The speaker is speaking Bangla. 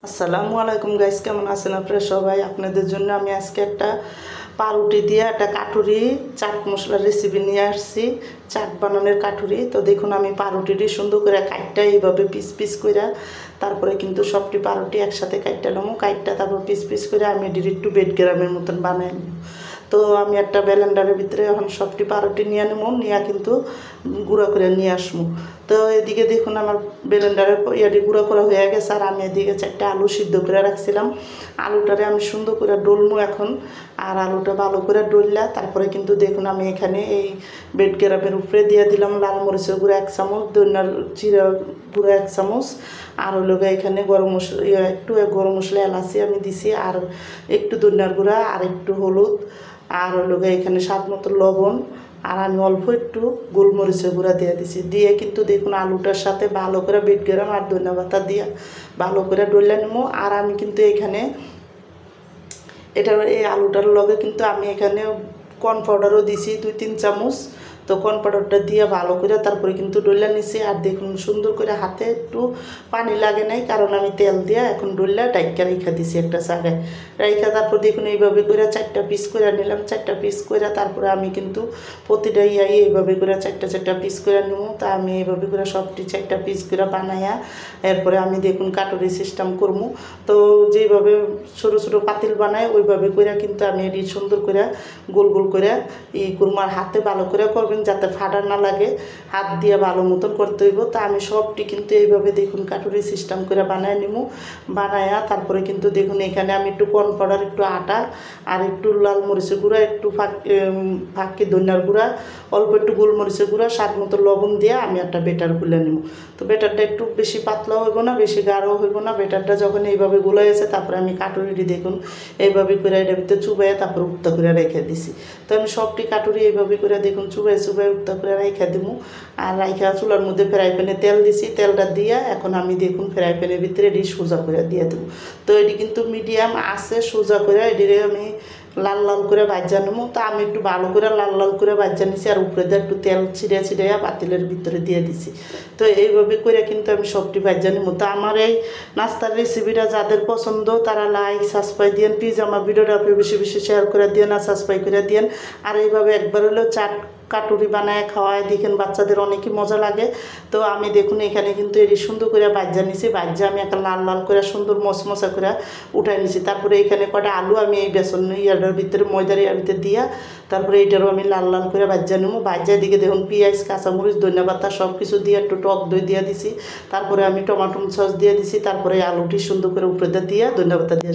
আসসালামু আলাইকুম গাইস, কেমন আছেন আপনারা সবাই? আপনাদের জন্য আমি আজকে একটা পাউরুটি দিয়ে একটা কাটুরি চাট মশলার রেসিপি নিয়ে আসছি। চাট বানানোর কাটুরি। তো দেখুন, আমি পাউরুটিটি সুন্দর করে কাটটা এইভাবে পিস পিস করে, তারপরে কিন্তু সবটি পাউরুটি একসাথে কাটটা নেবো। কাটটা তারপর পিস পিস করে আমি একটু বেড গ্রামের মতন বানাই নেব। তো আমি একটা ব্লেন্ডারের ভিতরে এখন সবটি পাউরুটি নিয়ে নেবো, নিয়ে কিন্তু গুঁড়া করে নিয়ে আসবো। তো এদিকে দেখুন, আমার ব্লেন্ডারের ইয়াটি গুঁড়া করা হয়ে গেছে। আর আমি এদিকে 4টা আলু সিদ্ধ করে রাখছিলাম। আলুটারে আমি সুন্দর করে ডলমু এখন। আর আলুটা ভালো করে ডললা তারপরে কিন্তু দেখুন, আমি এখানে এই বেড গ্রামের উপরে দিয়ে দিলাম লাল মরিচের গুঁড়া 1 চামচ, ধনিয়ার জিরা গুঁড়া 1 চামচ, আর হলো এখানে গরম মশলা একটু গরম মশলা এলাচি আমি দিছি, আর একটু ধনিয়ার গুঁড়া, আর একটু হলুদ, আর হলো এখানে স্বাদ মতো লবণ, আর আমি অল্প একটু গোলমরিচের গুঁড়া দিয়ে দিছি। দিয়ে কিন্তু দেখুন, আলুটার সাথে ভালো করে বেড গ্রাম আর ধনিয়া পাতা দিয়ে ভালো করে ডলে নেবো। আর আমি কিন্তু এখানে এই আলুটার লগে কিন্তু আমি এখানে কর্ন পাউডারও দিছি 2-3 চামচ। তো কর্ন পাউডারটা দিয়ে ভালো করে তারপরে কিন্তু ডলে নিছি। আর দেখুন, সুন্দর করে হাতে একটু পানি লাগে নাই, কারণ আমি তেল দিয়ে এখন ডলে ডাইকা রেখা দিছি একটা জায়গায় রেখা। তারপর দেখুন, এইভাবে করে 4টা পিস করে নিলাম। 4টা পিস করে তারপরে আমি কিন্তু প্রতিটা এইভাবে করে 4টা পিস করে নেবো। তা আমি এইভাবে করে সবটি 4টা পিস করে বানাইয়া এরপরে আমি দেখুন কাটুরি সিস্টেম করবো। তো যেইভাবে ছোটো ছোটো পাতিল বানায় ওইভাবে করে কিন্তু আমি এটি সুন্দর করে গোল গোল করে কুরমার হাতে ভালো করে করবেন, যাতে ফাটা না লাগে। হাত দিয়ে ভালো মতন করতে হইব। তা আমি সবটি কিন্তু এইভাবে দেখুন কাটুরি সিস্টেম করে বানায় নিব। বানায়া তারপরে কিন্তু দেখুন, এখানে আমি একটু কর্ন পাউডার, একটু আটা, আর একটু লাল মরিচের গুঁড়া, একটু ফাঁকি ধনিয়ার গুঁড়া, অল্প একটু গোলমরিচের গুঁড়া, স্বাদ মতো লবণ দিয়ে আমি একটা বেটার গুলে নেব। তো বেটারটা একটু বেশি পাতলাও হইব না, বেশি গাঢ়ও হইব না। বেটারটা যখন এইভাবে গুলে গেছে তারপরে আমি কাটুরিটি দেখুন এইভাবে করে এটার ভিতরে চুবাইয়া তারপর উক্তা করে রেখে দিছি। তো আমি সবটি কাটুরি এইভাবে করে দেখুন চুবাই চুবাই উক্তা করে রেখে দিব। আর রাইখা চুলার মধ্যে ফ্রাই প্যানে তেল দিছি। তেলটা দিয়া এখন আমি দেখুন ফ্রাই প্যানের ভিতরে এটি সোজা করে দিয়ে দেবো। তো এটি কিন্তু মিডিয়াম আছে, সোজা করে এটিরে আমি লাল লাল করে ভাজা নেবো। তা আমি একটু ভালো করে লাল লাল করে ভাজা নিছি, আর উপরে দিয়ে একটু তেল ছিঁড়ে ছিঁড়াইয়া পাতিলের ভিতরে দিয়ে দিছি। তো এইভাবে করে কিন্তু আমি সবটি ভাজা নেবো। তো আমার এই নাস্তার রেসিপিটা যাদের পছন্দ তারা লাইক সাবস্ক্রাইব দিয়েন প্লিজ। আমার ভিডিওটা আপনি বেশি বেশি শেয়ার করে দিয়েন আর সাবস্ক্রাইব করে দিয়েন। আর এইভাবে একবার হলেও চাট কাটুরি বানায় খাওয়ায় দেখেন, বাচ্চাদের অনেকই মজা লাগে। তো আমি দেখুন এখানে কিন্তু এটি সুন্দর করে ভাজা নিছি। ভাজা আমি একটা লাল লাল করে সুন্দর মশমশা করে উঠাই নিছি। তারপরে এখানে কটা আলু আমি এই বেসন ইয়াটার ভিতরে ময়দার ইয়ার ভিতরে দিয়া তারপরে এইটারও আমি লাল লাল করে ভাজা নেবো। ভাজা দিকে দেখুন পেঁয়াজ, কাঁচামরিচ, ধনিয়া পাতা সব কিছু দিয়ে একটু টক দই দিয়ে দিছি। তারপরে আমি টমাটো সস দিয়ে দিছি। তারপরে আলুটি সুন্দর করে উপরে দিয়ে ধনিয়া পাতা দিয়ে